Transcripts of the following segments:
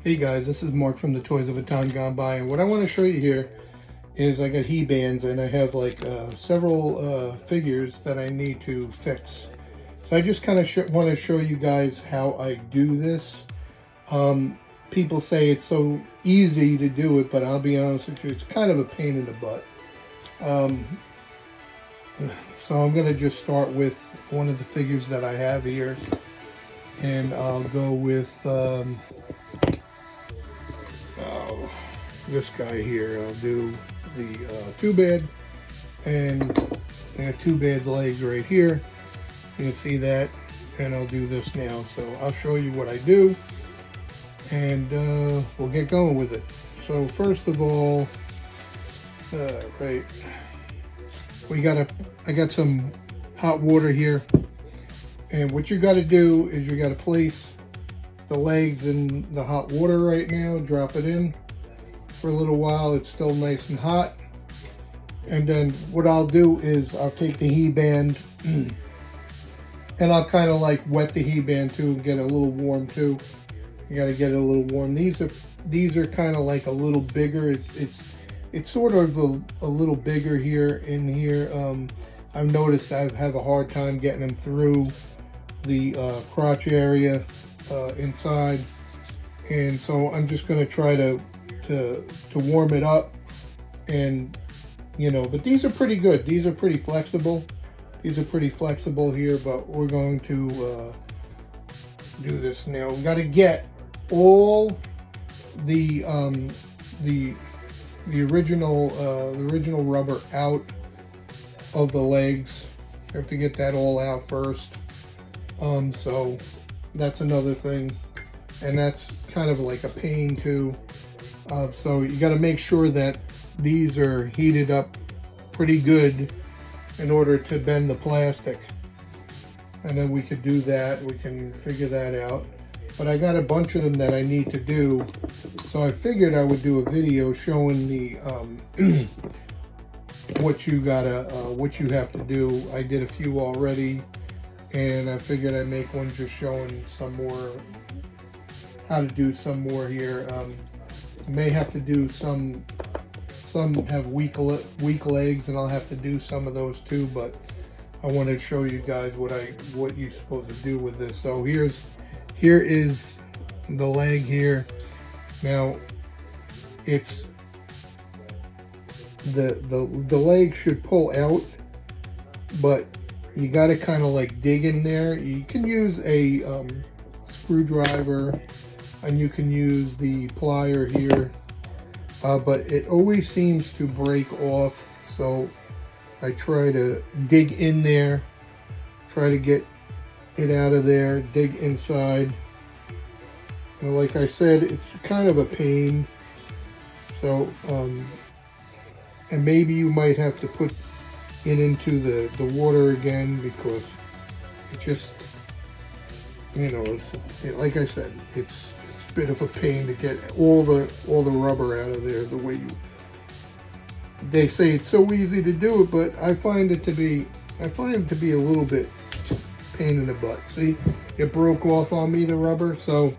Hey guys, this is Mark from the Toys of a Time Gone By, and what I want to show you here is I got he-bands and I have like several figures that I need to fix. So I just kind of want to show you guys how I do this. People say it's so easy to do it, but I'll be honest with you, it's kind of a pain in the butt. So I'm going to just start with one of the figures that I have here, and I'll go with this guy here. I'll do the two bed, and I got two bed's legs right here. You can see that, and I'll do this now. So I'll show you what I do, and we'll get going with it. So first of all, right, I got some hot water here, and what you got to do is you got to place the legs in the hot water right now. Drop it in for a little while. It's still nice and hot, and then what I'll do is I'll take the he-band and I'll kind of like wet the he-band too and get it a little warm too. You got to get it a little warm. These are kind of like a little bigger. It's sort of a little bigger here in here. I've noticed I have a hard time getting them through the crotch area inside, and so I'm just going to try to warm it up, and but these are pretty good. These are pretty flexible. These are pretty flexible here, but we're going to do this now. We got to get all the original rubber out of the legs. You have to get that all out first. So that's another thing, and that's kind of like a pain too. So you got to make sure that these are heated up pretty good in order to bend the plastic, and then we could do that. We can figure that out. But I got a bunch of them that I need to do, so I figured I would do a video showing the what you have to do. I did a few already, and I figured I'd make one just showing some more, how to do some more here. I may have to do some have weak legs, and I'll have to do some of those too, but I want to show you guys what you're supposed to do with this. So here is the leg here. Now it's the leg should pull out, but you got to kind of like dig in there. You can use a screwdriver, and you can use the plier here, but it always seems to break off. So I try to dig in there, try to get it out of there, dig inside. And like I said, it's kind of a pain. So and maybe you might have to put it into the water again, because it just, like I said, it's a bit of a pain to get all the rubber out of there. The way they say it's so easy to do it, but I find it to be a little bit pain in the butt. See, it broke off on me, the rubber, so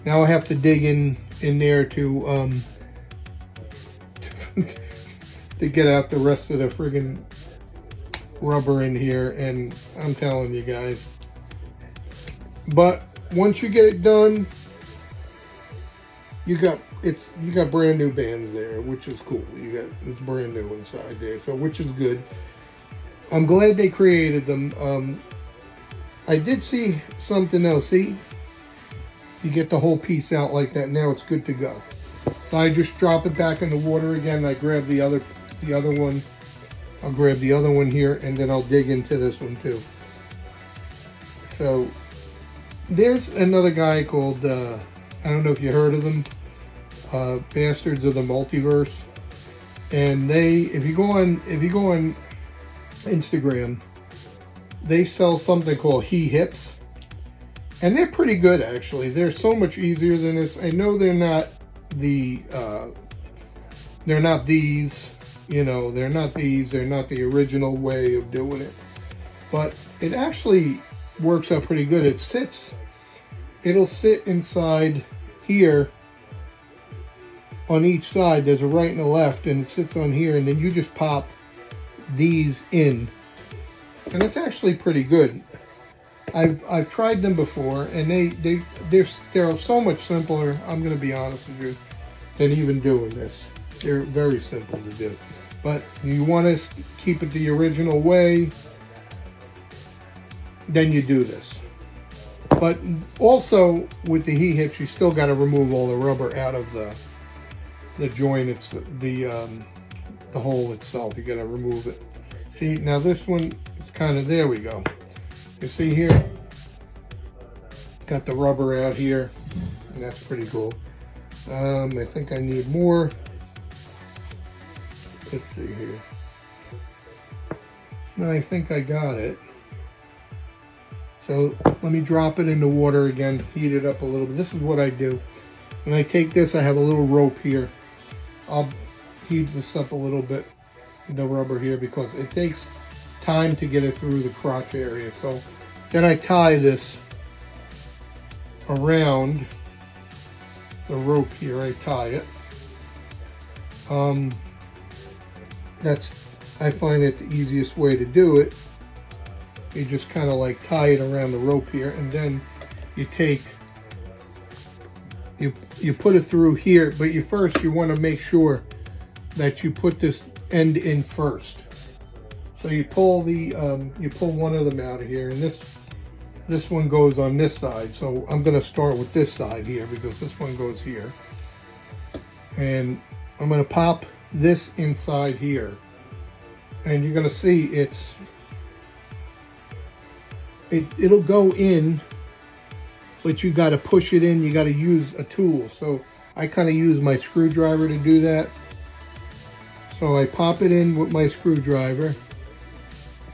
now I have to dig in there to to get out the rest of the friggin' rubber in here, and I'm telling you guys. But once you get it done, you got brand new bands there, which is cool. It's brand new inside there, so which is good. I'm glad they created them. I did see something else. See, you get the whole piece out like that. Now it's good to go. So I just drop it back in the water again. I grab the other one. I'll grab the other one here, and then I'll dig into this one too. So there's another guy called I don't know if you heard of them, Bastards of the Multiverse, and if you go on Instagram, they sell something called He Hips, and they're pretty good actually. They're so much easier than this. I know they're not these, they're not the original way of doing it, but it actually works out pretty good. It'll sit inside here on each side. There's a right and a left, and it sits on here, and then you just pop these in, and it's actually pretty good. I've tried them before, and they're so much simpler, I'm gonna be honest with you, than even doing this. They're very simple to do, but you want to keep it the original way, then you do this. But also with the heat hips, you still got to remove all the rubber out of the joint. It's the hole itself. You got to remove it. See, now this one, it's kind of, there we go. You see here, got the rubber out here, and that's pretty cool. I think I need more. Let's see here. I think I got it. So let me drop it in the water again, heat it up a little bit. This is what I do. When I take this, I have a little rope here. I'll heat this up a little bit, the rubber here, because it takes time to get it through the crotch area. So then I tie this around the rope here. I tie it. I find it the easiest way to do it. You just kind of like tie it around the rope here, and then you take, you put it through here, but you want to make sure that you put this end in first. So you pull one of them out of here, and this one goes on this side. So I'm going to start with this side here because this one goes here, and I'm going to pop this inside here, and you're going to see it'll go in, but you got to push it in. You got to use a tool. So I kind of use my screwdriver to do that. So I pop it in with my screwdriver,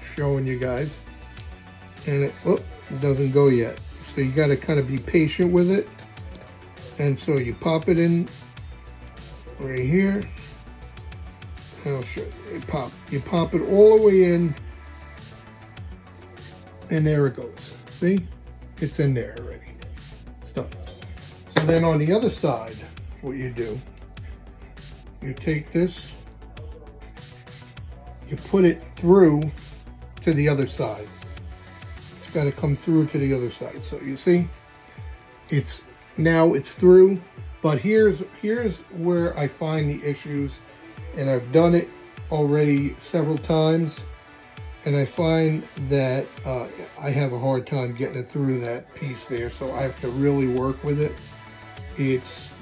showing you guys, and it doesn't go yet. So you got to kind of be patient with it. And so you pop it in right here, and I'll show you. You pop it all the way in, and there it goes. See, it's in there already. It's done. So then on the other side, what you do, you take this, you put it through to the other side. It's got to come through to the other side. So you see, now it's through. But here's where I find the issues, and I've done it already several times, and I find that I have a hard time getting it through that piece there. So I have to really work with it. It's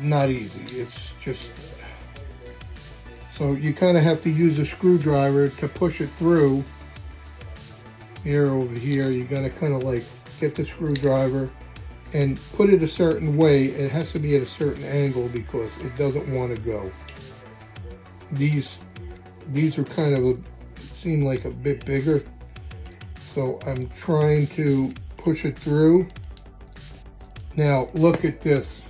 not easy. It's just, so you kind of have to use a screwdriver to push it through. Here, over here, you gotta kind of like get the screwdriver and put it a certain way. It has to be at a certain angle because it doesn't want to go. These are kind of seem like a bit bigger, so I'm trying to push it through. Now look at this.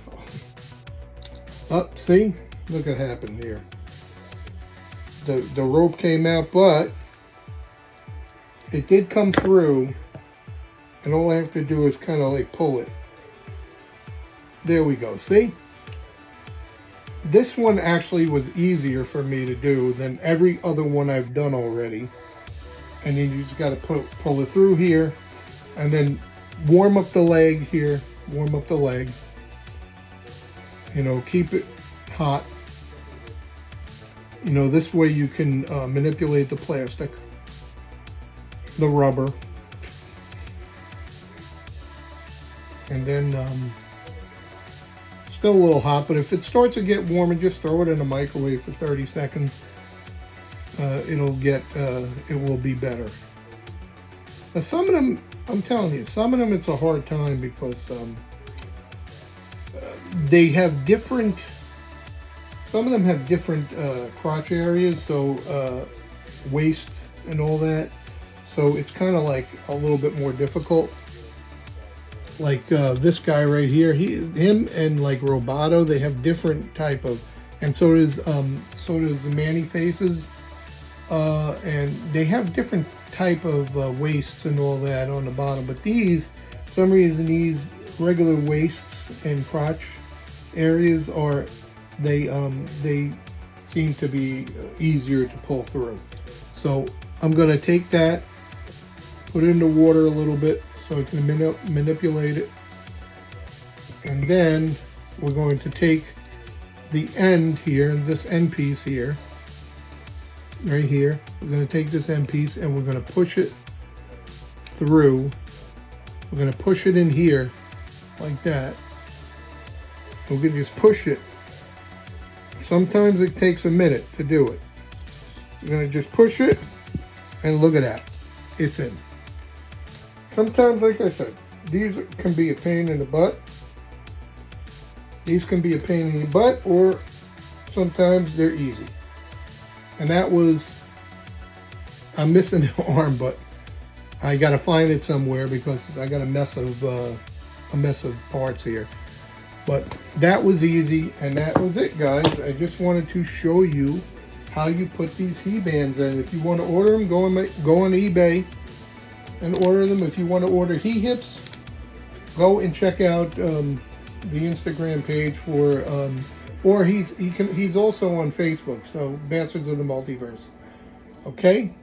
See, look what happened here. The rope came out, but it did come through, and all I have to do is kind of like pull it. There we go. See, this one actually was easier for me to do than every other one I've done already. And then you just got to pull it through here, and then warm up the leg here. Warm up the leg. You know, keep it hot. You know, this way you can manipulate the plastic, the rubber, and then still a little hot, but if it starts to get warmer, just throw it in the microwave for 30 seconds. It will be better. Now, some of them, I'm telling you, some of them it's a hard time because they have different, some of them have different crotch areas, so waist and all that. So it's kind of like a little bit more difficult. Like this guy right here, him and like Roboto, they have different type of, and so does the Manny Faces, and they have different type of waists and all that on the bottom. But these, for some reason, these regular waists and crotch areas are, they seem to be easier to pull through. So I'm going to take that, put it in the water a little bit so I can manipulate it. And then we're going to take the end here, this end piece here, right here. We're going to take this end piece and we're going to push it through. We're going to push it in here like that. We're going to just push it. Sometimes it takes a minute to do it. You're going to just push it and look at that. It's in. Sometimes, like I said, these can be a pain in the butt. These can be a pain in the butt, or sometimes they're easy. And that was, I'm missing the arm, but I got to find it somewhere because I got a mess of parts here. But that was easy, and that was it, guys. I just wanted to show you how you put these he bands in. If you want to order them, go on eBay and order them. If you want to order he hips, go and check out the Instagram page for, or he's also on Facebook. So Bastards of the Multiverse. Okay.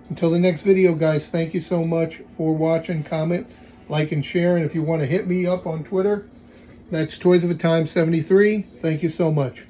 Until the next video, guys. Thank you so much for watching. Comment, like, and share. And if you want to hit me up on Twitter, that's Toys of a Time 73. Thank you so much.